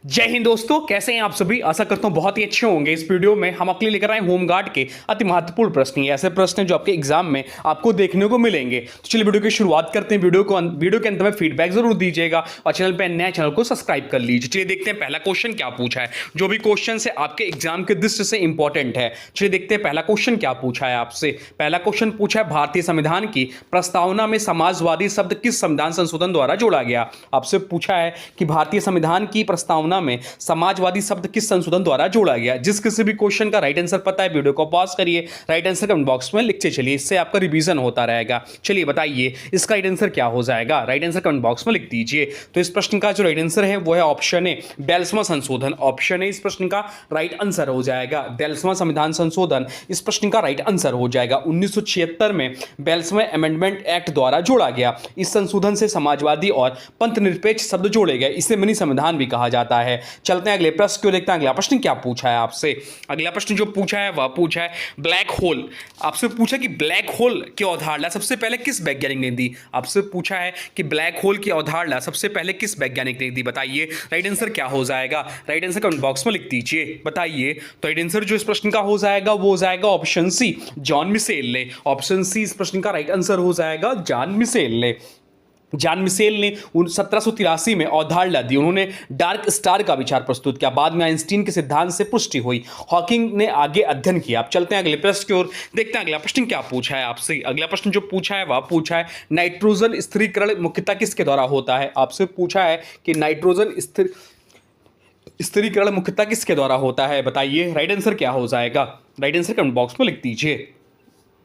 जय हिंद दोस्तों, कैसे हैं आप सभी। आशा करता हूं बहुत ही अच्छे होंगे। इस वीडियो में हम आपके लिए लेकर आए होमगार्ड के अति महत्वपूर्ण प्रश्न, ये ऐसे प्रश्न हैं जो आपके एग्जाम में आपको देखने को मिलेंगे। तो चलिए वीडियो की शुरुआत करते हैं। वीडियो के अंत में फीडबैक जरूर दीजिएगा और चैनल पर नया चैनल को सब्सक्राइब कर लीजिए। चलिए देखते हैं पहला क्वेश्चन क्या पूछा है। जो भी क्वेश्चन है आपके एग्जाम के दृष्टि से इंपॉर्टेंट है। चलिए देखते हैं पहला क्वेश्चन क्या पूछा है आपसे। पहला क्वेश्चन पूछा है, भारतीय संविधान की प्रस्तावना में समाजवादी शब्द किस संविधान संशोधन द्वारा जोड़ा गया। आपसे पूछा है कि भारतीय संविधान की प्रस्तावना में समाजवादी शब्द किस संशोधन द्वारा जोड़ा गया। जिस किसी भी क्वेश्चन का राइट आंसर पता है वीडियो को पॉज करिए, राइट आंसर कमेंट बॉक्स में लिखते चलिए, इससे आपका रिवीजन होता रहेगा। चलिए बताइए इसका राइट आंसर क्या हो जाएगा। राइट आंसर कमेंट बॉक्स में लिख दीजिए। तो इस प्रश्न का जो राइट आंसर है वो है ऑप्शन ए, 42वां संशोधन। ऑप्शन ए इस प्रश्न का राइट आंसर हो जाएगा। 42वां संविधान संशोधन इस प्रश्न का राइट आंसर हो जाएगा। 1976 में 42वें अमेंडमेंट एक्ट द्वारा जोड़ा गया। इस संशोधन से समाजवादी और पंथ निरपेक्ष शब्द जोड़े गए। इसे मिनी संविधान भी कहा जाता है। चलते हैं अगले प्रश्न को देखते हैं। अगला प्रश्न क्या पूछा है आपसे। अगला प्रश्न जो पूछा है वह पूछा है ब्लैक होल। आपसे पूछा कि ब्लैक होल की अवधारणा सबसे पहले किस वैज्ञानिक ने दी। आपसे पूछा है कि ब्लैक होल की अवधारणा सबसे पहले किस वैज्ञानिक ने दी। बताइए राइट आंसर क्या हो जाएगा। राइट आंसर कमेंट बॉक्स में लिख दीजिए। बताइए तो राइट आंसर जो इस प्रश्न का हो जाएगा वो हो जाएगा ऑप्शन सी, जॉन मिशेल ने। ऑप्शन सी इस प्रश्न का राइट आंसर हो जाएगा, जॉन मिशेल ने। जॉन मिशेल ने 1783 में अवधारणा दी। उन्होंने डार्क स्टार का विचार प्रस्तुत किया। बाद में आइंस्टीन के सिद्धांत से पुष्टि हुई। हॉकिंग ने आगे अध्ययन किया। अब चलते हैं अगले प्रश्न की ओर, देखते हैं अगला प्रश्न क्या पूछा है आपसे। अगला प्रश्न जो पूछा है वह पूछा है नाइट्रोजन स्थिरीकरण मुख्यतः किसके द्वारा होता है। आपसे पूछा है कि नाइट्रोजन स्थिरीकरण मुख्यतः किसके द्वारा होता है। बताइए राइट आंसर क्या हो जाएगा। राइट आंसर कमेंट बॉक्स में लिख दीजिए।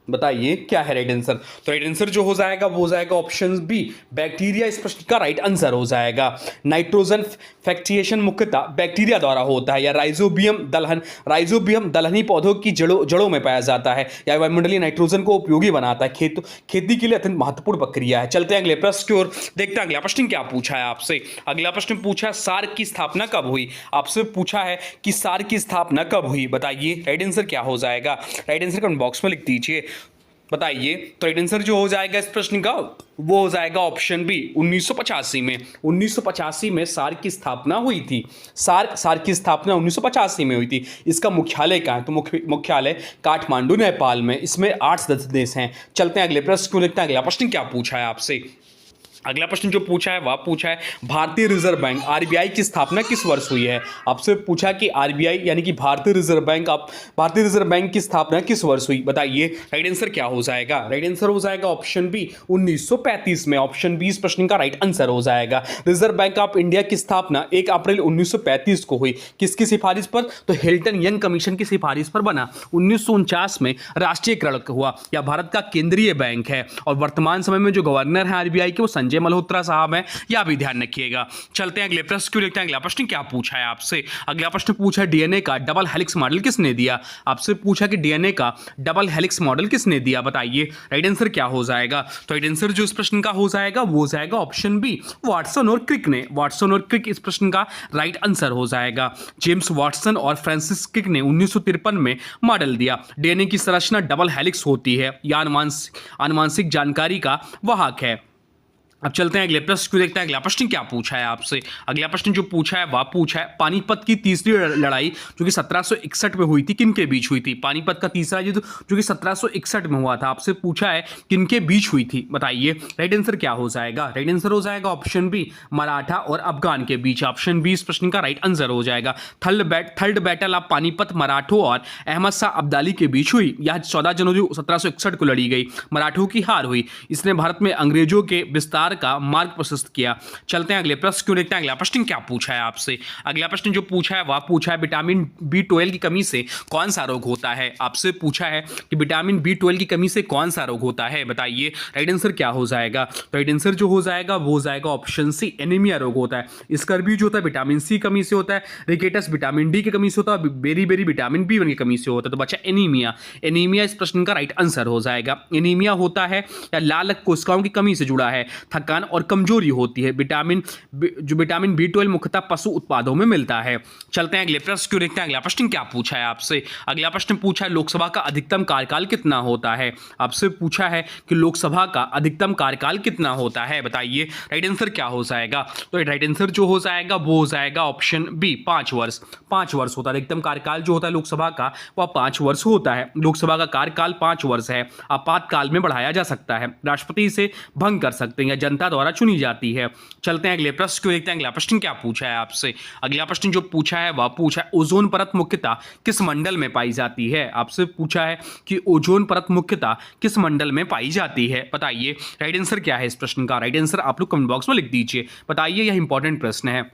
बताइए क्या है राइट आंसर। तो राइट आंसर जो हो जाएगा वो हो जाएगा ऑप्शन बी, बैक्टीरिया इस प्रश्न का राइट आंसर हो जाएगा। नाइट्रोजन फैक्टिएशन मुख्यतः बैक्टीरिया द्वारा होता है या राइजोबियम दलहनी पौधों की जड़ों में पाया जाता है या वायुमंडलीय नाइट्रोजन को उपयोगी बनाता है। खेती के लिए अत्यंत महत्वपूर्ण प्रक्रिया है। चलते हैं अगले प्रश्न की ओर, देखते हैं अगला प्रश्न क्या पूछा है आपसे। अगला प्रश्न पूछा है सार्क की स्थापना कब हुई। आपसे पूछा है कि सार्क की स्थापना कब हुई। बताइए राइट आंसर क्या हो जाएगा। राइट आंसर कमेंट बॉक्स में लिख दीजिए। बताइए तो राइट आंसर जो हो जाएगा इस प्रश्न का वो हो जाएगा ऑप्शन बी, 1985 में। 1985 में सार्क की स्थापना हुई थी। सार्क की स्थापना 1985 में हुई थी। इसका मुख्यालय कहाँ है। तो मुख्यालय काठमांडू नेपाल में। इसमें 8 सदस्य देश हैं। चलते हैं अगले प्रश्न को देखते हैं। अगला प्रश्न क्या पूछा है आपसे। अगला प्रश्न जो पूछा है वह पूछा है भारतीय रिजर्व बैंक आरबीआई की स्थापना किस वर्ष हुई है। आपसे पूछा कि आरबीआई यानी कि भारतीय रिजर्व बैंक की स्थापना किस वर्ष हुई। बताइए राइट आंसर क्या हो जाएगा। राइट आंसर हो जाएगा ऑप्शन बी, 1935 में। ऑप्शन बी इस प्रश्न का राइट आंसर हो जाएगा। रिजर्व बैंक ऑफ इंडिया की स्थापना 1 अप्रैल 1935 को हुई। किसकी सिफारिश पर। तो हिल्टन यंग कमीशन की सिफारिश पर बना। 1949 में राष्ट्रीयकरण हुआ। यह भारत का केंद्रीय बैंक है और वर्तमान समय में जो गवर्नर है आरबीआई के वो संजय मल्होत्रा साहब हैं। यह भी ध्यान रखिएगा। चलते हैं अगले प्रश्न को देखते हैं। अगला प्रश्न क्या पूछा है आपसे। अगला प्रश्न पूछा है डीएनए का डबल हेलिक्स मॉडल किसने दिया। आपसे पूछा कि डीएनए का डबल हेलिक्स मॉडल किसने दिया। बताइए राइट आंसर क्या हो जाएगा। तो राइट आंसर जो इस प्रश्न का हो जाएगा वो हो जाएगा ऑप्शन बी, वाटसन और क्रिक ने। वाटसन और क्रिक इस प्रश्न का राइट आंसर हो जाएगा। जेम्स वाटसन और फ्रांसिस क्रिक ने 1953 में मॉडल दिया। डीएनए की संरचना डबल हेलिक्स होती है। यह आनुवांशिक जानकारी का वाहक है। अब चलते हैं अगले प्रश्न को देखते हैं। अगला प्रश्न क्या पूछा है आपसे। अगला प्रश्न जो पूछा है वह पूछा है पानीपत की तीसरी लड़ाई जो कि 1761 में हुई थी किनके बीच हुई थी। पानीपत का तीसरा युद्ध जो कि 1761 में हुआ था। आपसे पूछा है किनके बीच हुई थी। बताइए राइट आंसर क्या हो जाएगा। राइट आंसर हो जाएगा ऑप्शन बी, मराठा और अफगान के बीच। ऑप्शन बी इस प्रश्न का राइट आंसर हो जाएगा। थर्ड बैटल ऑफ पानीपत मराठों और अहमद शाह अब्दाली के बीच हुई। यह 14 जनवरी 1761 को लड़ी गई। मराठों की हार हुई। इसने भारत में अंग्रेजों के विस्तार का मार्ग प्रशस्त किया। चलते हैं अगले प्रश्न को देखते हैं। अगला प्रश्न क्या पूछा है आपसे। अगला प्रश्न जो पूछा है वह पूछा है विटामिन B12 की कमी से कौन सा रोग होता है। आपसे पूछा है कि विटामिन B12 की कमी से कौन सा रोग होता है। बताइए राइट आंसर क्या हो जाएगा। तो राइट आंसर जो हो जाएगा वो हो जाएगा ऑप्शन सी, एनीमिया रोग होता है। स्कर्वी जो होता है विटामिन सी कमी से होता है। रिकेटस विटामिन डी की कमी से होता है। बेरी विटामिन B1 की कमी से होता है। तो बच्चा एनीमिया। एनीमिया इस प्रश्न का राइट आंसर हो जाएगा। एनीमिया होता है या लाल कोशिकाओं की कमी से जुड़ा है। थकान और कमजोरी होती है। जो विटामिन B12 मुख्यतः पशु उत्पादों में मिलता है। चलते हैं अगले प्रश्न को देखते हैं। अगला प्रश्न क्या पूछा है आपसे। अगला प्रश्न पूछा है लोकसभा का अधिकतम कार्यकाल कितना होता है। आपसे पूछा है कि लोकसभा का अधिकतम कार्यकाल कितना होता है, बताइए राइट आंसर क्या हो जाएगा। तो राइट आंसर जो हो जाएगा वो हो जाएगा ऑप्शन बी 5 वर्ष। 5 वर्ष होता है अधिकतम कार्यकाल जो होता है लोकसभा का, वह 5 वर्ष होता है। लोकसभा का कार्यकाल 5 वर्ष है। आपातकाल में बढ़ाया जा सकता है, राष्ट्रपति इसे भंग कर सकते हैं या जनता द्वारा चुनी जाती है। चलते हैं अगले प्रश्न को देखते हैं। अगला प्रश्न क्या पूछा है आपसे। अगला प्रश्न जो पूछा है वह पूछा है ओजोन परत मुख्यतः किस मंडल में पाई जाती है। आपसे पूछा है कि ओजोन परत मुख्यतः किस मंडल में पाई जाती है, बताइए राइट आंसर क्या है इस प्रश्न का। राइट आंसर आप लोग कमेंट बॉक्स में लिख दीजिए, बताइए यह इंपॉर्टेंट प्रश्न है।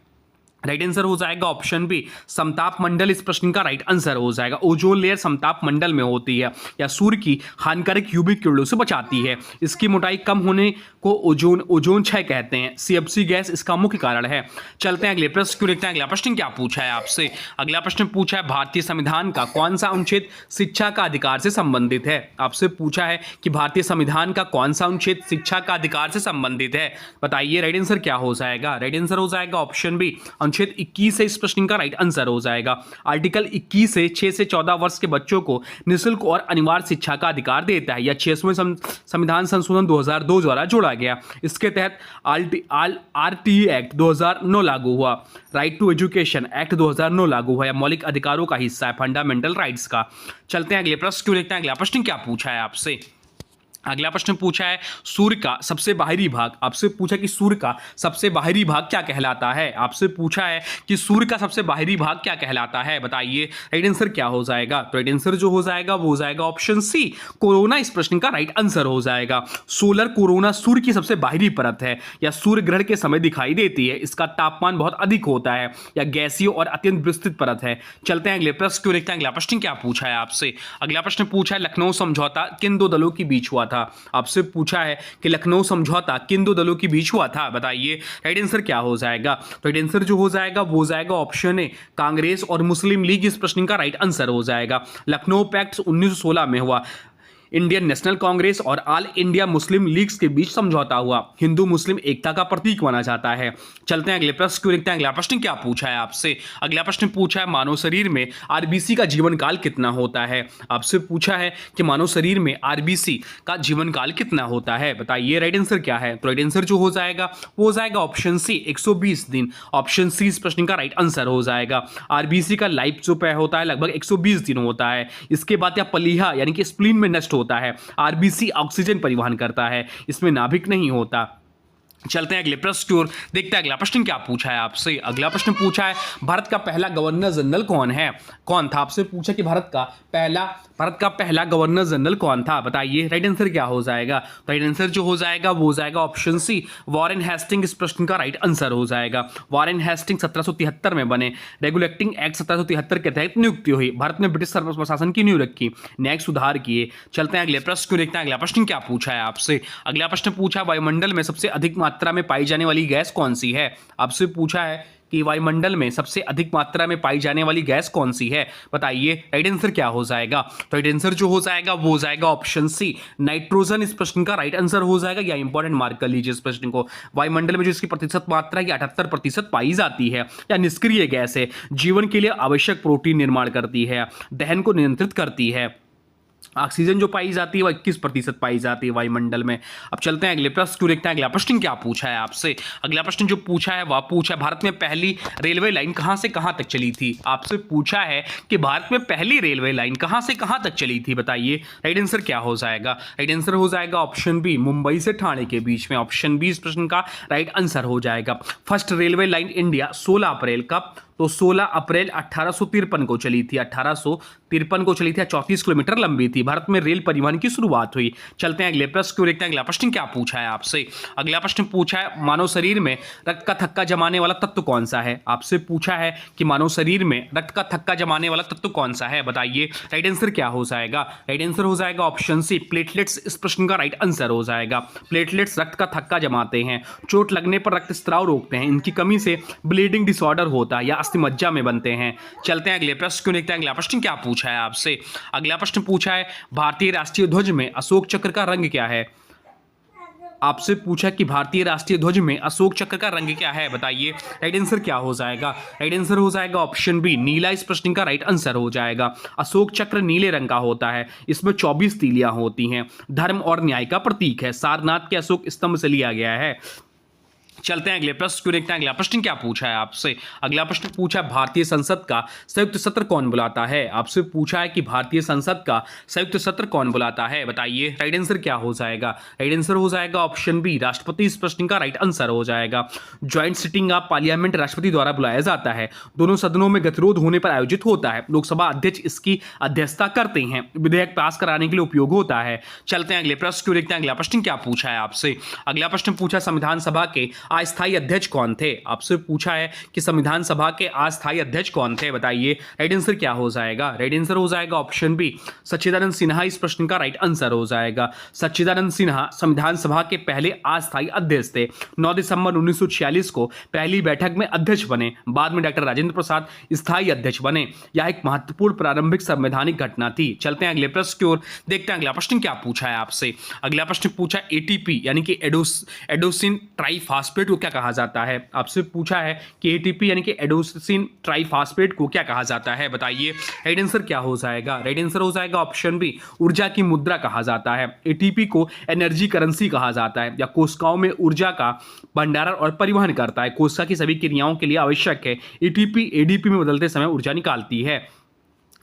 राइट आंसर हो जाएगा ऑप्शन बी समताप मंडल इस प्रश्न का राइट आंसर हो जाएगा। ओजोन लेयर समताप मंडल में होती है या सूर्य की हानिकारक यूवी किरणों से बचाती है। इसकी मोटाई कम होने को ओजोन क्षय कहते हैं। CFC गैस इसका मुख्य कारण है। चलते हैं अगले प्रश्न को देखते हैं। अगला प्रश्न क्या पूछा है आपसे। अगला प्रश्न पूछा है भारतीय संविधान का कौन सा अनुच्छेद शिक्षा का अधिकार से संबंधित है। आपसे पूछा है कि भारतीय संविधान का कौन सा अनुच्छेद शिक्षा का अधिकार से संबंधित है, बताइए राइट आंसर क्या हो जाएगा। राइट आंसर हो जाएगा ऑप्शन बी अनुच्छेद 21 से इस प्रश्न का राइट आंसर हो जाएगा। आर्टिकल 21 से 6 से 14 वर्ष के बच्चों को निःशुल्क और अनिवार्य शिक्षा का अधिकार देता है या 6वें संविधान संशोधन 2002 द्वारा जोड़ा गया। इसके तहत RTE एक्ट 2009 लागू हुआ। राइट टू एजुकेशन एक्ट 2009 लागू हुआ या मौलिक अधिकारों का हिस्सा है, फंडामेंटल राइट्स का। चलते हैं अगले प्रश्न को देखते हैं। अगला प्रश्न क्या पूछा है आपसे। अगला प्रश्न पूछा है सूर्य का सबसे बाहरी भाग। आपसे पूछा कि सूर्य का सबसे बाहरी भाग क्या कहलाता है। आपसे पूछा है कि सूर्य का सबसे बाहरी भाग क्या कहलाता है, बताइए राइट आंसर क्या हो जाएगा। तो राइट आंसर जो हो जाएगा वो हो जाएगा ऑप्शन सी कोरोना इस प्रश्न का राइट आंसर हो जाएगा। सोलर कोरोना सूर्य की सबसे बाहरी परत है या सूर्य ग्रहण के समय दिखाई देती है। इसका तापमान बहुत अधिक होता है या गैसीय और अत्यंत विस्तृत परत है। चलते हैं अगले प्रश्न को देखते हैं। अगला प्रश्न क्या पूछा है आपसे। अगला प्रश्न पूछा है लखनऊ समझौता किन दो दलों के बीच हुआ था। आपसे पूछा है कि लखनऊ समझौता किन दो दलों के बीच हुआ था, बताइए राइट आंसर क्या हो जाएगा। तो राइट आंसर जो हो जाएगा वो हो जाएगा ऑप्शन ए कांग्रेस और मुस्लिम लीग इस प्रश्न का राइट आंसर हो जाएगा। लखनऊ पैक्ट 1916 में हुआ। इंडियन नेशनल कांग्रेस और ऑल इंडिया मुस्लिम लीग्स के बीच समझौता हुआ। हिंदू मुस्लिम एकता का प्रतीक माना जाता है। चलते हैं अगले प्रश्न को देखते हैं। अगला प्रश्न क्या पूछा है आपसे। अगला प्रश्न पूछा है मानव शरीर में RBC का जीवन काल कितना होता है। आपसे पूछा है कि मानव शरीर में RBC का जीवन काल कितना होता है, बताइए राइट आंसर क्या है। तो राइट आंसर जो हो जाएगा वो हो जाएगा ऑप्शन सी 120 दिन। ऑप्शन सी इस प्रश्न का राइट आंसर हो जाएगा। RBC का लाइफ जो होता है लगभग 120 दिन होता है। इसके बाद या पलीहा यानी कि स्प्लीन में नष्ट होता है। RBC ऑक्सीजन परिवहन करता है, इसमें नाभिक नहीं होता। चलते हैं अगले प्रश्न की ओर, देखते हैं अगला प्रश्न क्या पूछा है आपसे। अगला प्रश्न पूछा है भारत का पहला गवर्नर जनरल कौन था। आपसे पूछा कि भारत का पहला गवर्नर जनरल कौन था, बताइए राइट आंसर क्या हो जाएगा। राइट आंसर जो हो जाएगा वो हो जाएगा ऑप्शन सी वॉरेन हेस्टिंग इस प्रश्न का राइट आंसर हो जाएगा। वॉरेन हेस्टिंग 1773 में बने। रेगुलेटिंग एक्ट 1773 के तहत नियुक्ति हुई। भारत में ब्रिटिश प्रशासन की नींव रखी, न्यायिक सुधार किए। चलते हैं अगले प्रश्न को देखते हैं। अगला प्रश्न क्या पूछा है आपसे। अगला प्रश्न पूछा वायुमंडल में सबसे अधिक मात्रा में पाई जाने वाली गैस कौन सी है। आपसे पूछा है कि वायुमंडल में सबसे अधिक मात्रा में पाई जाने वाली गैस कौन सी है, बताइए राइट आंसर क्या हो जाएगा। तो राइट आंसर जो हो जाएगा वो हो जाएगा ऑप्शन सी नाइट्रोजन इस प्रश्न का राइट आंसर हो जाएगा। या इंपॉर्टेंट मार्क कर लीजिए इस प्रश्न को। वायुमंडल में जो इसकी प्रतिशत मात्रा है 78% पाई जाती है या निष्क्रिय गैस है। जीवन के लिए आवश्यक प्रोटीन निर्माण करती है, दहन को नियंत्रित करती है। ऑक्सीजन जो पाई जाती है वह 21% पाई जाती है वायुमंडल में। अब चलते हैं अगले प्रश्न को देखते हैं। अगला प्रश्न क्या पूछा है आपसे। अगला प्रश्न जो पूछा है वह पूछा है भारत में पहली रेलवे लाइन कहां से कहां तक चली थी। आपसे पूछा है कि भारत में पहली रेलवे लाइन कहां से कहां तक चली थी, बताइए राइट आंसर क्या हो जाएगा। राइट आंसर हो जाएगा ऑप्शन बी मुंबई से ठाणे के बीच में। ऑप्शन बी इस प्रश्न का राइट आंसर हो जाएगा। फर्स्ट रेलवे लाइन इंडिया 16 अप्रैल कब, तो 16 अप्रैल 1853 को चली थी। 1853 को चली थी, 34 किलोमीटर लंबी थी। भारत में रेल परिवहन की शुरुआत हुई। चलते हैं अगले प्रश्न को देखते हैं। अगला प्रश्न क्या पूछा है आपसे। अगला प्रश्न पूछा है मानव शरीर में रक्त का थक्का जमाने वाला तत्व कौन सा है। आपसे पूछा है कि मानव शरीर में रक्त का थक्का जमाने वाला तत्व कौन सा है, बताइए राइट आंसर क्या हो जाएगा। राइट आंसर हो जाएगा ऑप्शन सी प्लेटलेट्स इस प्रश्न का राइट आंसर हो जाएगा। प्लेटलेट्स रक्त का थक्का जमाते हैं, चोट लगने पर रक्त स्त्राव रोकते हैं। इनकी कमी से ब्लीडिंग डिसऑर्डर होता है या मज्जा में बनते हैं। चलते हैं अगले प्रश्न को देखते हैं। अगला प्रश्न क्या पूछा है आपसे। अगला प्रश्न पूछा है भारतीय राष्ट्रीय ध्वज में अशोक चक्र का रंग क्या है। आपसे पूछा कि भारतीय राष्ट्रीय ध्वज में अशोक चक्र का रंग क्या है, बताइए राइट आंसर क्या हो जाएगा। राइट आंसर हो जाएगा ऑप्शन बी नीला। इस प्रश्न का राइट आंसर हो जाएगा अशोक चक्र नीले रंग का होता है। इसमें 24 तीलियां होती हैं। धर्म और न्याय का प्रतीक है। सारनाथ के अशोक स्तंभ से लिया गया है। चलते हैं अगले प्रश्न को देखते हैं। अगला प्रश्न क्या पूछा है आपसे। अगला प्रश्न पूछा है भारतीय संसद का संयुक्त सत्र कौन बुलाता है। आपसे पूछा है कि भारतीय संसद का संयुक्त सत्र कौन बुलाता है, बताइए राइट आंसर क्या हो जाएगा। राइट आंसर हो जाएगा ऑप्शन बी राष्ट्रपति। इस प्रश्न का राइट आंसर हो जाएगा ज्वाइंट सिटिंग ऑफ पार्लियामेंट राष्ट्रपति द्वारा बुलाया जाता है। दोनों सदनों में गतिरोध होने पर आयोजित होता है। लोकसभा अध्यक्ष इसकी अध्यक्षता करते हैं। विधेयक पास कराने के लिए उपयोग होता है। चलते हैं अगले प्रश्न को देखते हैं। अगला प्रश्न क्या पूछा है आपसे। अगला प्रश्न पूछा संविधान सभा के अस्थायी अध्यक्ष कौन थे। आपसे पूछा है कि संविधान सभा के अस्थायी अध्यक्ष कौन थे, बताइए राइट आंसर क्या हो जाएगा। राइट आंसर हो जाएगा ऑप्शन बी सच्चिदानंद सिन्हा। इस प्रश्न का राइट आंसर हो जाएगा सच्चिदानंद सिन्हा संविधान सभा के पहले अस्थायी अध्यक्ष थे। 9 दिसंबर 1946 को पहली बैठक में अध्यक्ष बने। बाद में डॉक्टर राजेंद्र प्रसाद स्थायी अध्यक्ष बने। यह एक महत्वपूर्ण प्रारंभिक संवैधानिक घटना थी। चलते हैं अगले प्रश्न की ओर, देखते हैं अगला प्रश्न क्या पूछा है आपसे। अगला प्रश्न पूछा एटीपी यानी कि एडोसिन ट्राइफॉस्फेट को क्या कहा जाता है। आपसे पूछा है कि एटीपी यानी कि एडोसिन ट्राइफॉस्फेट को क्या कहा जाता है, बताइए राइट आंसर क्या हो जाएगा। राइट आंसर हो जाएगा ऑप्शन बी ऊर्जा की मुद्रा कहा जाता है। एटीपी को एनर्जी करेंसी कहा जाता है या कोशिकाओं में ऊर्जा का भंडारण और परिवहन करता है। कोशिका की सभी क्रियाओं के लिए आवश्यक है। एटीपी एडीपी में बदलते समय ऊर्जा निकालती है।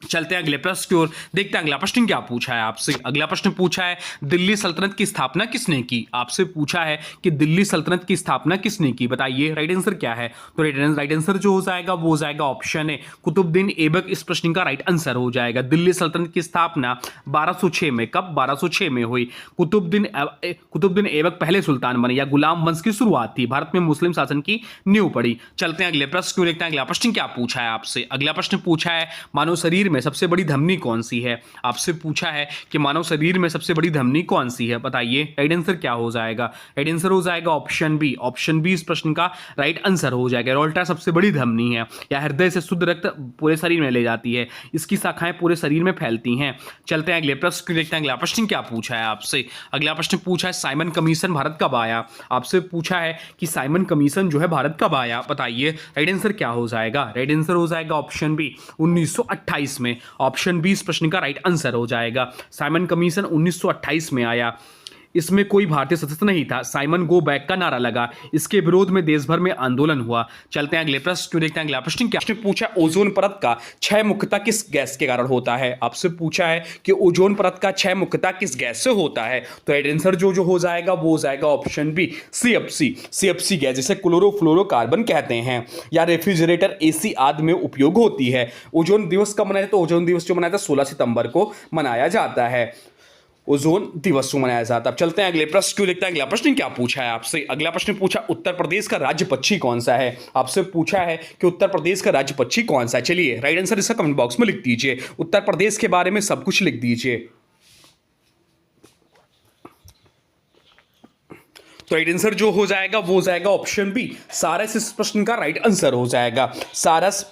चलते हैं अगले प्रश्न की ओर, देखते हैं अगला प्रश्न क्या पूछा है आपसे। अगला प्रश्न पूछा है दिल्ली सल्तनत की स्थापना किसने की। आपसे पूछा है कि दिल्ली सल्तनत की स्थापना किसने की, बताइए राइट आंसर क्या है। तो राइट आंसर जो हो जाएगा वो हो जाएगा ऑप्शन है कुतुबुद्दीन ऐबक। इस प्रश्न का राइट आंसर हो जाएगा दिल्ली सल्तनत की स्थापना 1206 में, कब 1206 में हुई। कुतुबुद्दीन ऐबक पहले सुल्तान बने या गुलाम वंश की शुरुआत थी। भारत में मुस्लिम शासन की नींव पड़ी। चलते हैं अगले प्रश्न को, देखते हैं अगला प्रश्न क्या पूछा है आपसे। अगला प्रश्न पूछा है मानव शरीर में सबसे बड़ी धमनी कौन सी है। आपसे पूछा है कि मानव शरीर में सबसे बड़ी धमनी कौन सी है, बताइए राइट आंसर क्या हो जाएगा। राइट आंसर हो जाएगा ऑप्शन बी। ऑप्शन बी इस प्रश्न का राइट आंसर हो जाएगा। एरोल्टा सबसे बड़ी धमनी है या हृदय से शुद्ध रक्त पूरे शरीर में ले जाती है। इसकी शाखाएं पूरे शरीर में फैलती हैं। चलते हैं अगले प्रश्न को, देखते हैं अगला प्रश्न क्या पूछा है आपसे। अगला प्रश्न पूछा है साइमन कमीशन भारत कब आया। आपसे पूछा है कि साइमन कमीशन जो है भारत कब आया, बताइए राइट आंसर क्या हो जाएगा। राइट आंसर हो जाएगा ऑप्शन बी 1928 में। ऑप्शन बी इस प्रश्न का राइट आंसर हो जाएगा। साइमन कमीशन 1928 में आया। इसमें कोई भारतीय सदस्य नहीं था। साइमन गो बैक का नारा लगा। इसके विरोध में देश भर में आंदोलन हुआ। चलते हैं अगले प्रश्न को, देखते हैं अगला प्रश्न क्या पूछा। ओजोन परत का क्षय मुख्यतः किस गैस के कारण होता है। आपसे पूछा है कि ओजोन परत का क्षय मुख्यतः किस गैस से होता है। तो राइट आंसर जो हो जाएगा वो हो जाएगा ऑप्शन बी सीएफसी गैस, जिसे क्लोरोफ्लोरोकार्बन कहते हैं या रेफ्रिजरेटर एसी आदि में उपयोग होती है। ओजोन दिवस कब मनाया, तो ओजोन दिवस जो मनाया था 16 सितंबर को मनाया जाता है। ओजोन दिवस को मनाया जाता है। अब चलते हैं अगले प्रश्न को, देखते हैं अगला प्रश्न क्या पूछा है आपसे। अगला प्रश्न पूछा उत्तर प्रदेश का राज्य पक्षी कौन सा है। आपसे पूछा है कि उत्तर प्रदेश का राज्य पक्षी कौन सा है। चलिए राइट आंसर इसका कमेंट बॉक्स में लिख दीजिए। उत्तर प्रदेश के बारे में सब कुछ लिख दीजिए। तो राइट आंसर जो हो जाएगा वो हो जाएगा ऑप्शन बी सारस। इस प्रश्न का राइट आंसर हो जाएगा सारस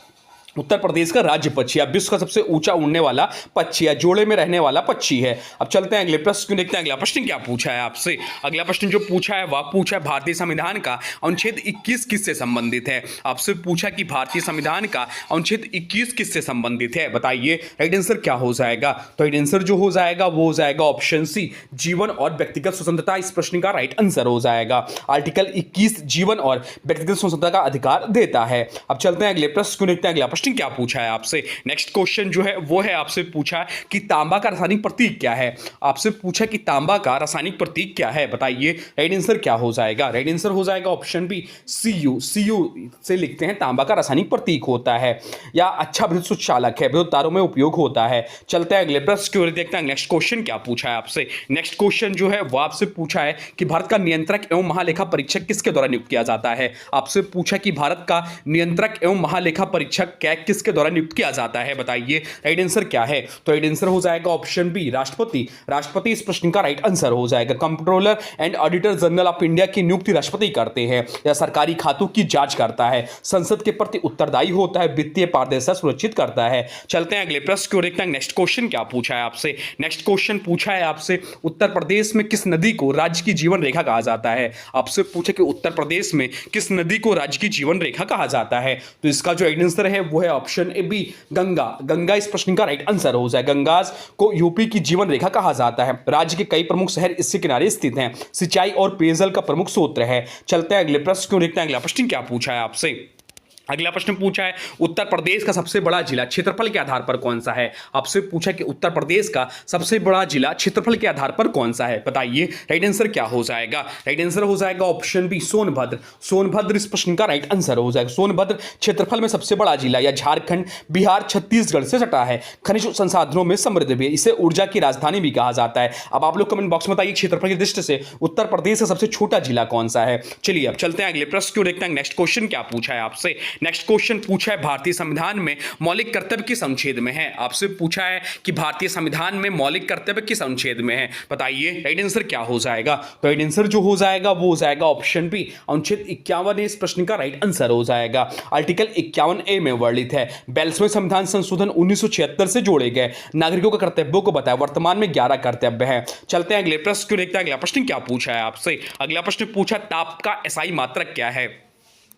उत्तर प्रदेश का राज्य पक्षी है। विश्व का सबसे ऊंचा उड़ने वाला पक्षी है। जोड़े में रहने वाला पक्षी है। अब चलते हैं अगले प्रश्न को, देखते हैं अगला प्रश्न क्या पूछा है आपसे। अगला प्रश्न जो पूछा है वह पूछा है भारतीय संविधान का अनुच्छेद 21 किससे संबंधित है। आपसे पूछा कि भारतीय संविधान का अनुच्छेद 21 किससे संबंधित है, बताइए राइट आंसर क्या हो जाएगा। तो राइट आंसर जो हो जाएगा वो हो जाएगा ऑप्शन सी जीवन और व्यक्तिगत स्वतंत्रता। इस प्रश्न का राइट आंसर हो जाएगा आर्टिकल 21 जीवन और व्यक्तिगत स्वतंत्रता का अधिकार देता है। अब चलते हैं अगले प्रश्न को, देखते हैं अगला क्या पूछा है आपसे। नेक्स्ट क्वेश्चन जो है वो है आपसे पूछा कि तांबा का रासायनिक प्रतीक क्या है। आपसे पूछा कि तांबा का रासायनिक प्रतीक क्या है, बताइए राइट आंसर क्या हो जाएगा। राइट आंसर हो जाएगा ऑप्शन बी सीयू से लिखते हैं तांबा का रासायनिक प्रतीक होता है या अच्छा विद्युत सुचालक है, विद्युत तारों में उपयोग होता है। चलते हैं अगले प्रश्न की ओर, देखते हैं नेक्स्ट क्वेश्चन क्या पूछा है आपसे। नेक्स्ट क्वेश्चन जो है वो आपसे पूछा है कि भारत का नियंत्रक एवं महालेखा परीक्षक किसके द्वारा नियुक्त किया जाता है। आपसे पूछा कि भारत का नियंत्रक एवं महालेखा परीक्षक न्यायिक किसके द्वारा नियुक्त किया जाता है, बताइए राइट आंसर क्या है। तो राइट आंसर हो जाएगा ऑप्शन बी राष्ट्रपति। राष्ट्रपति इस प्रश्न का राइट आंसर हो जाएगा। Comptroller and auditor general of India की नियुक्ति राष्ट्रपति करते हैं या सरकारी खातों की जांच करता है, संसद के प्रति उत्तरदायी होता है, वित्तीय पारदर्शिता सुनिश्चित करता है। चलते हैं अगले प्रश्न की ओर, देखते हैं नेक्स्ट क्वेश्चन क्या पूछा है आपसे। नेक्स्ट क्वेश्चन पूछा है आपसे उत्तर प्रदेश में किस नदी को राज्य की जीवन रेखा कहा जाता है। आपसे पूछे कि उत्तर प्रदेश में किस नदी को राज्य की जीवन रेखा कहा जाता है, तो इसका जो राइट आंसर है वो है option A B Ganga. Ganga इस प्रश्न का राइट आंसर हो जाएगा। गंगा को यूपी की जीवन रेखा कहा जाता है। राज्य के कई प्रमुख शहर इसके किनारे स्थित हैं। सिंचाई और पेयजल का प्रमुख स्रोत है। चलते हैं अगले प्रश्न को, देखते हैं अगला प्रश्न क्या पूछा है आपसे। अगला प्रश्न पूछा है उत्तर प्रदेश का सबसे बड़ा जिला क्षेत्रफल के आधार पर कौन सा है। आपसे पूछा कि उत्तर प्रदेश का सबसे बड़ा जिला क्षेत्रफल के आधार पर कौन सा है, बताइए राइट आंसर क्या हो जाएगा। राइट आंसर हो जाएगा ऑप्शन बी सोनभद्र। सोनभद्र इस प्रश्न का राइट आंसर हो जाएगा। सोनभद्र क्षेत्रफल में सबसे बड़ा जिला या झारखंड, बिहार, छत्तीसगढ़ से सटा है। खनिज संसाधनों में समृद्ध भी है। इसे ऊर्जा की राजधानी भी कहा जाता है। अब आप लोग कमेंट बॉक्स में बताइए क्षेत्रफल की दृष्टि से उत्तर प्रदेश का सबसे छोटा जिला कौन सा है। चलिए अब चलते हैं अगले प्रश्न को, देखते हैं नेक्स्ट क्वेश्चन क्या पूछा है आपसे। नेक्स्ट क्वेश्चन पूछा है भारतीय संविधान में मौलिक कर्तव्य किस अनुच्छेद में है। आपसे पूछा है कि भारतीय संविधान में मौलिक कर्तव्य किस अनुच्छेद में है, बताइए राइट आंसर क्या हो जाएगा। तो राइट आंसर जो हो जाएगा वो हो जाएगा ऑप्शन बी अनुच्छेद 51 इस प्रश्न का राइट आंसर हो जाएगा। आर्टिकल 51A में वर्णित है 42वें संविधान संशोधन 1976 से जोड़े गए नागरिकों के कर्तव्यों को बताया। वर्तमान में 11 कर्तव्य हैं। चलते हैं अगले प्रश्न को, देखते हैं अगला प्रश्न क्या पूछा है आपसे। अगला प्रश्न पूछा ताप का एसआई मात्रक क्या है।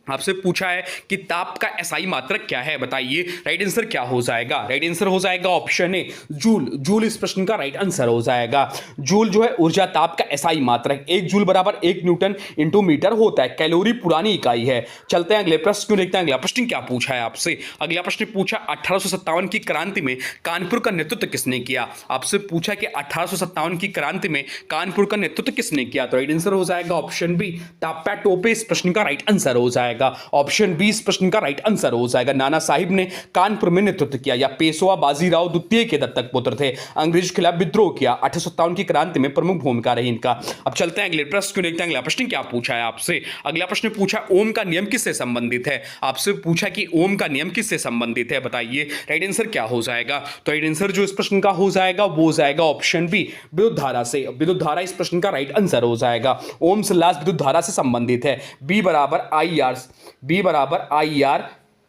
आपसे पूछा है कि ताप का एसआई मात्रक क्या है, बताइए राइट आंसर क्या हो जाएगा। राइट आंसर हो जाएगा ऑप्शन ए जूल। जूल इस प्रश्न का राइट आंसर हो जाएगा। जूल जो है ऊर्जा ताप का एसआई मात्रक 1 जूल बराबर 1 न्यूटन इंटू मीटर होता है। कैलोरी पुरानी इकाई है। चलते हैं अगले प्रश्न को, देखते हैं अगला प्रश्न क्या पूछा है आपसे। अगला प्रश्न पूछा 1857 की क्रांति में कानपुर का नेतृत्व किसने किया। आपसे पूछा कि 1857 की क्रांति में कानपुर का नेतृत्व किसने किया, तो राइट आंसर हो जाएगा ऑप्शन बी ताप्या टोपे इस प्रश्न का राइट आंसर हो जाएगा। ऑप्शन बी इस प्रश्न का राइट आंसर हो जाएगा। नाना साहिब ने कानपुर में नेतृत्व किया या पेशवा बाजीराव द्वितीय के दत्तक पुत्र थे। अंग्रेज के खिलाफ विद्रोह किया। 1857 की क्रांति में प्रमुख भूमिका रही इनका। अब चलते हैं अगले प्रश्न को, देखते हैं अगला प्रश्न क्या पूछा है आपसे। अगला प्रश्न पूछा ओम का नियम किससे संबंधित है। आपसे पूछा कि ओम का नियम किससे संबंधित है, बताइए राइट आंसर क्या हो जाएगा। तो राइट आंसर जो इस प्रश्न का हो जाएगा वो हो जाएगा ऑप्शन बी विद्युत धारा से। विद्युत धारा इस प्रश्न का राइट आंसर हो जाएगा। ओम से लास्ट विद्युत धारा से संबंधित है। बी बराबर आई आर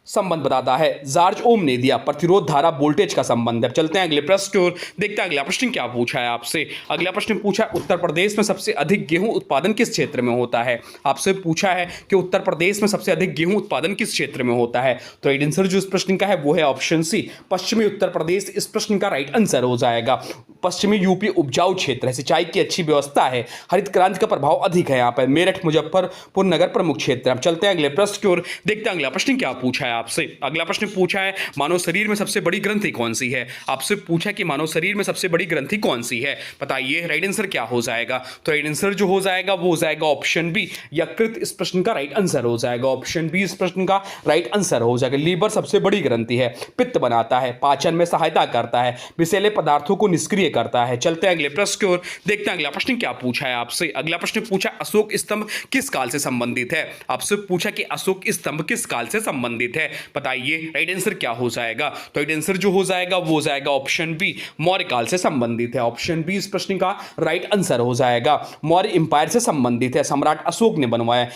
संबंध बताता है। जॉर्ज ओम ने दिया प्रतिरोध धारा वोल्टेज का संबंध है। चलते हैं अगले प्रश्न की ओर, देखते हैं अगला प्रश्न क्या पूछा है आपसे। अगला प्रश्न पूछा उत्तर प्रदेश में सबसे अधिक गेहूं उत्पादन किस क्षेत्र में होता है। आपसे पूछा है कि उत्तर प्रदेश में सबसे अधिक गेहूं उत्पादन किस क्षेत्र में होता है, तो राइट आंसर जो इस प्रश्न का है वो है ऑप्शन सी पश्चिमी उत्तर प्रदेश इस प्रश्न का राइट आंसर हो जाएगा। पश्चिमी यूपी उपजाऊ क्षेत्र है। सिंचाई की अच्छी व्यवस्था है। हरित क्रांति का प्रभाव अधिक है यहाँ पर। मेरठ मुजफ्फरपुर नगर प्रमुख क्षेत्र। अब चलते हैं अगले प्रश्न की ओर, देखते हैं अगला प्रश्न क्या पूछा है आपसे। अगला प्रश्न पूछा है मानव शरीर में सबसे बड़ी ग्रंथि कौन सी है। आपसे पूछा कि मानव शरीर में सबसे बड़ी ग्रंथि कौन सी है, बताइए राइट आंसर क्या हो जाएगा। तो राइट आंसर जो हो जाएगा वो हो जाएगा ऑप्शन बी यकृत इस प्रश्न का राइट आंसर हो जाएगा। ऑप्शन बी इस प्रश्न का राइट आंसर हो जाएगा। लीवर सबसे बड़ी ग्रंथि है। पित्त बनाता है, पाचन में सहायता करता है, विषैले पदार्थों को निष्क्रिय करता है। चलते हैं अगले प्रश्न की ओर, देखते हैं अगला प्रश्न क्या पूछा है आपसे। अगला प्रश्न पूछा अशोक स्तंभ किस काल से संबंधित है। आपसे पूछा कि अशोक स्तंभ किस काल से संबंधित है, बताइए राइट आंसर क्या हो जाएगा। तो राइट आंसर जो हो जाएगा वो हो जाएगा ऑप्शन बी मौर्य काल से संबंधित है। ऑप्शन बी इस प्रश्न का राइट आंसर हो जाएगा। मौर्य एम्पायर से संबंधित है। सम्राट अशोक ने बनवाया।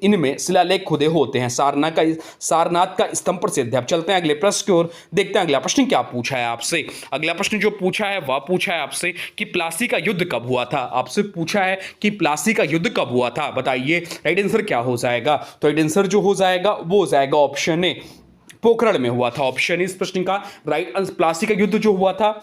इनमें शिलालेख खुदे होते हैं। सारनाथ का स्तंभ प्रसिद्ध है। अब चलते हैं अगले प्रश्न की ओर, देखते हैं अगला प्रश्न क्या पूछा है आपसे। अगला प्रश्न जो पूछा है वह पूछा है आपसे कि प्लासी का युद्ध कब हुआ था। आपसे पूछा है कि प्लासी का युद्ध कब हुआ था, बताइए राइट आंसर क्या हो जाएगा। तो राइट आंसर जो हो जाएगा वो हो जाएगा ऑप्शन ए पोखरण में हुआ था। ऑप्शन इस प्रश्न का राइट आंसर। प्लासी का युद्ध जो हुआ था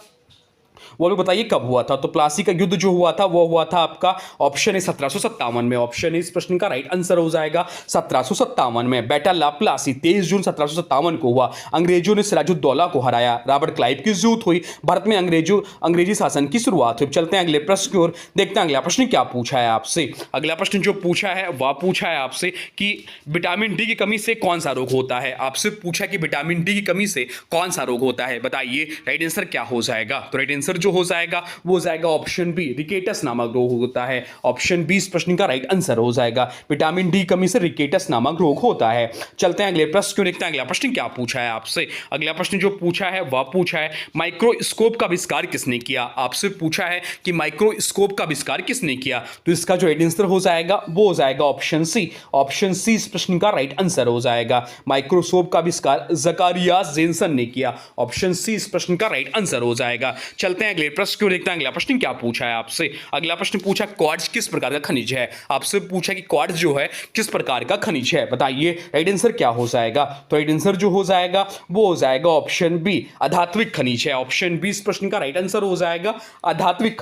वो भी बताइए कब हुआ था। तो प्लासी का युद्ध जो हुआ था वो हुआ था आपका ऑप्शन है 1757 में। ऑप्शन इस प्रश्न का राइट आंसर हो जाएगा 1757 में। बैटल ऑफ प्लासी 23 जून 1757 को हुआ। अंग्रेजों ने सिराजुद्दौला को हराया। रॉबर्ट क्लाइव की जीत हुई। भारत में अंग्रेजी शासन की शुरुआत हुई। चलते हैं अगले प्रश्न की ओर, देखते हैं अगला प्रश्न क्या पूछा है आपसे। अगला प्रश्न जो पूछा है वह पूछा है आपसे कि विटामिन डी की कमी से कौन सा रोग होता है। आपसे पूछा कि विटामिन डी की कमी से कौन सा रोग होता है, बताइए राइट आंसर क्या हो जाएगा। तो राइट आंसर जो हो जाएगा वो हो जाएगा ऑप्शन बी, रिकेटस नामक रोग होता है। ऑप्शन बी इस प्रश्न का राइट आंसर हो जाएगा। विटामिन डी कमी से रिकेटस नामक रोग होता है। चलते हैं अगले प्रश्न को देखते हैं। अगला प्रश्न क्या पूछा है आपसे। अगला प्रश्न जो पूछा है वह पूछा है माइक्रोस्कोप का आविष्कार किसने किया। आपसे पूछा है कि माइक्रोस्कोप का आविष्कार किसने किया, तो इसका जो राइट आंसर हो जाएगा वो हो जाएगा ऑप्शन सी। ऑप्शन सी इस प्रश्न का राइट आंसर हो जाएगा। माइक्रोस्कोप का आविष्कार ज़कारियास जेनसन ने किया। ऑप्शन सी इस प्रश्न का राइट आंसर हो जाएगा। चलते हैं अगले प्रश्न को देखते हैं। अगला प्रश्न क्या पूछा है आपसे। अगला प्रश्न पूछा क्वार्ट्ज किस प्रकार का खनिज है। आपसे पूछा कि क्वार्ट्ज जो है किस प्रकार का खनिज है, बताइए राइट आंसर क्या हो जाएगा। तो राइट आंसर जो हो जाएगा वो हो जाएगा ऑप्शन बी, अधात्विक खनिज है। ऑप्शन बी इस प्रश्न का राइट आंसर हो जाएगा। अधात्विक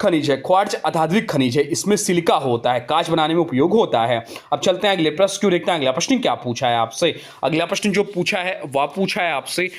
खनिज है। क्वार्ट्ज अधात्विक खनिज है। इसमें सिलिका होता है, कांच बनाने में उपयोग होता है। अब चलते हैं अगले प्रश्न को देखते हैं। अगला प्रश्न क्या पूछा है आपसे। अगला प्रश्न जो पूछा है वह पूछा है आपसे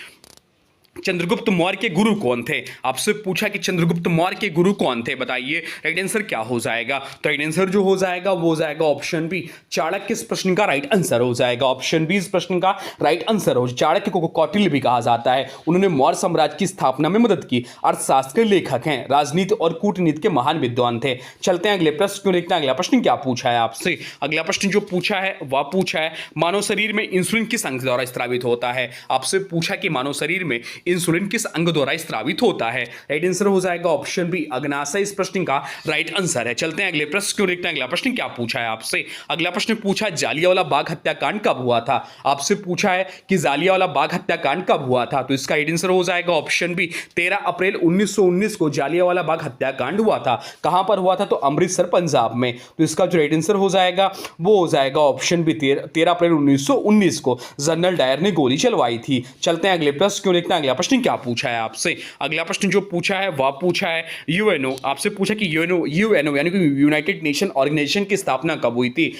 चंद्रगुप्त मौर्य के गुरु कौन थे। आपसे पूछा कि चंद्रगुप्त मौर्य के गुरु कौन थे, बताइए राइट आंसर क्या हो जाएगा। तो राइट आंसर जो हो जाएगा वो हो जाएगा ऑप्शन बी, चाणक्य इस प्रश्न का राइट आंसर हो जाएगा। ऑप्शन बी इस प्रश्न का राइट आंसर हो। चाणक्य को कौटिल्य भी कहा जाता है। उन्होंने मौर्य साम्राज्य की स्थापना में मदद की। अर्थशास्त्र के लेखक हैं, राजनीति और कूटनीति के महान विद्वान थे। चलते हैं अगले प्रश्न को देखते हैं। अगला प्रश्न क्या पूछा है आपसे। अगला प्रश्न जो पूछा है वह पूछा है मानव शरीर में इंसुलिन किस अंग द्वारा स्रावित होता है। आपसे पूछा कि मानव शरीर में इंसुलिन किस अंग द्वारा स्रावित होता है। राइट आंसर हो जाएगा ऑप्शन बी, अग्नाशय इस प्रश्न का राइट आंसर है। चलते हैं अगले प्रश्न को देखते हैं। अगला प्रश्न क्या पूछा है आपसे। अगला प्रश्न पूछा जालियांवाला बाग हत्याकांड कब हुआ था। आपसे पूछा है कि जालियांवाला बाग हत्याकांड कब हुआ था, तो इसका राइट आंसर हो जाएगा ऑप्शन बी, 13 अप्रैल 1919 को जालियांवाला बाग हत्याकांड हुआ था। कहां पर हुआ था, तो अमृतसर पंजाब में। तो इसका जो राइट आंसर हो जाएगा वो हो जाएगा ऑप्शन बी, 13 अप्रैल 1919 को जनरल डायर ने गोली चलवाई थी। चलते हैं अगले प्रश्न को देखते हैं। अगला प्रश्न क्या पूछा है आपसे। अगला प्रश्न जो पूछा है वह पूछा है यूएनओ। आपसे पूछा कि यूएनओ यानी कि यूनाइटेड नेशन ऑर्गेनाइजेशन की स्थापना कब हुई थी।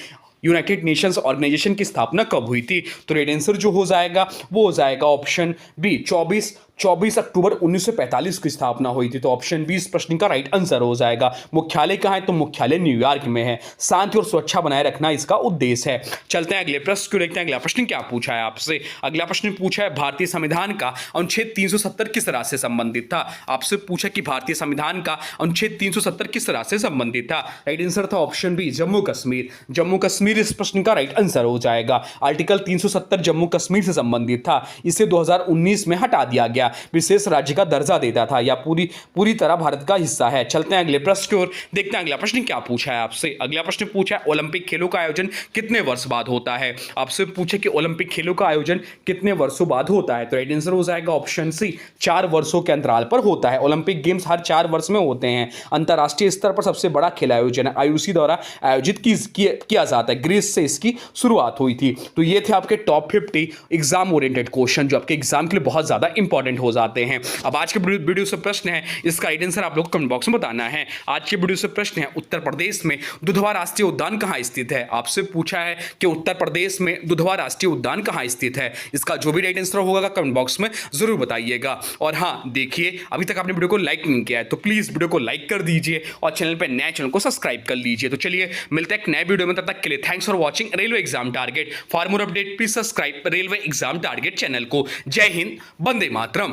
यूनाइटेड नेशंस ऑर्गेनाइजेशन की स्थापना कब हुई थी, तो राइट आंसर जो हो जाएगा वो हो जाएगा ऑप्शन बी, 24 अक्टूबर 1945 की स्थापना हुई थी। तो ऑप्शन बी इस प्रश्न का राइट आंसर हो जाएगा। मुख्यालय कहाँ है, तो मुख्यालय न्यूयॉर्क में है। शांति और सुरक्षा बनाए रखना इसका उद्देश्य है। चलते हैं अगले प्रश्न को देखते हैं। अगला प्रश्न क्या पूछा है आपसे। अगला प्रश्न पूछा है भारतीय संविधान का अनुच्छेद 370 किस राज्य से संबंधित था। आपसे पूछा कि भारतीय संविधान का अनुच्छेद 370 किस राज्य से संबंधित था। राइट आंसर था ऑप्शन बी, जम्मू कश्मीर। जम्मू कश्मीर इस प्रश्न का राइट आंसर हो जाएगा। आर्टिकल 370 जम्मू कश्मीर से संबंधित था। इसे 2019 में हटा दिया गया। विशेष राज्य का दर्जा देता था, या पूरी तरह भारत का हिस्सा है। चलते हैं अगले प्रश्न की ओर, देखते हैं अगला प्रश्न क्या पूछा है आपसे। अगला प्रश्न पूछा है ओलंपिक खेलों का आयोजन कितने वर्ष बाद होता है। आपसे पूछे कि ओलंपिक खेलों का आयोजन कितने वर्षों बाद होता है, तो राइट आंसर हो जाएगा ऑप्शन सी, 4 वर्षों के अंतराल पर होता है। ओलंपिक गेम्स हर 4 वर्ष में होते हैं। अंतर्राष्ट्रीय स्तर पर सबसे बड़ा खेल आयोजन आईओसी द्वारा आयोजित किया जाता है। ग्रीस से इसकी शुरुआत हुई थी। तो ये थे आपके टॉप 50 एग्जाम ओरिएंटेड क्वेश्चन जो आपके एग्जाम के लिए बहुत ज्यादा इंपॉर्टेंट हो जाते हैं। अब आज के वीडियो से प्रश्न है, इसका राइट आंसर आप लोग कमेंट बॉक्स में बताना है। आज के वीडियो से प्रश्न है उत्तर प्रदेश में दुधवा राष्ट्रीय उद्यान कहां स्थित है। आपसे पूछा है कि उत्तर प्रदेश में दुधवा राष्ट्रीय उद्यान कहां स्थित है। इसका जो भी राइट आंसर होगा कमेंट बॉक्स में जरूर बताइएगा। और हाँ, देखिए अभी तक आपने वीडियो को लाइक नहीं किया है तो प्लीज वीडियो को लाइक कर दीजिए और चैनल पर नए चैनल को सब्सक्राइब कर लीजिए। तो चलिए मिलते हैं एक नए वीडियो में, तब तक के लिए thanks for watching railway exam target. For more update please subscribe railway exam target channel को। जय हिंद, वंदे मातरम।